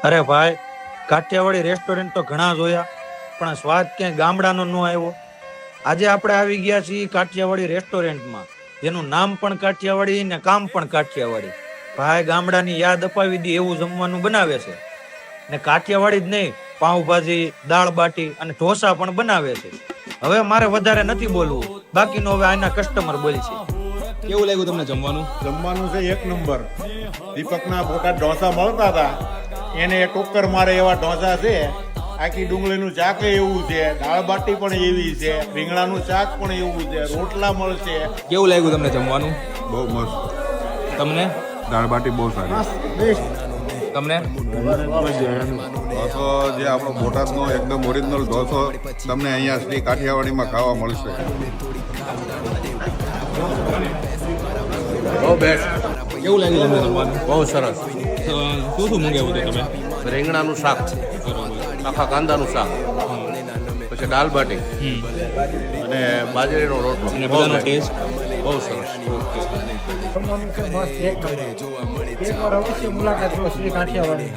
અરે ભાઈ, કાઠિયાવાડી રેસ્ટોરન્ટ તો ઘણા જોયા, પણ સ્વાદ ક્યાંય ગામડાનો ન આવ્યો. આજે આપણે આવી ગયા છીએ કાઠિયાવાડી રેસ્ટોરન્ટમાં, જેનું નામ પણ કાઠિયાવાડી ને કામ પણ કાઠિયાવાડી. ભાઈ ગામડાની યાદ અપાવી દે એવું જમવાનું બનાવે છે. ને કાઠિયાવાડી જ નહીં, પાઉંભાજી, દાળ બાટી અને ઢોસા પણ બનાવે છે. હવે મારે વધારે નથી બોલવું, બાકીનો હવે આના કસ્ટમર બોલશે. કેવું લાગ્યું તમને જમવાનું? જમવાનું છે એક નંબર. દીપકના મોટા ઢોસા મળતા હતા, એને ટોક્કર મારે એવા ઢોસા છે. આખી ડુંગળીનું શાક એવું છે, દાળ બાટી પણ એવી છે, રીંગણાનું શાક પણ એવું છે, રોટલા મળશે. કેવું લાગ્યું તમને જમવાનું? બહુ મસ્ત. તમને? દાળ બાટી બહુ સારી. તમને? ઢોસો જે આપણો બોટાદનો એકદમ ઓરિજિનલ ઢોસો તમને અહીંયા શ્રી કાઠિયાવાડીમાં ખાવા મળશે. બહુ બેસ્ટ, કેવું લાગ્યું તમને જમવાનું? બહુ સરસ. શું શું મંગાવ્યું હતું તમે? રીંગણાનું શાક, આખા કાંદાનું શાક, પછી દાલ બાટી અને બાજરીનો રોટલો. અને બધાનો ટેસ્ટ? બહુ સરસ. એક વાર અવશ્ય મુલાકાત લો શ્રી કાઠિયાવાડી.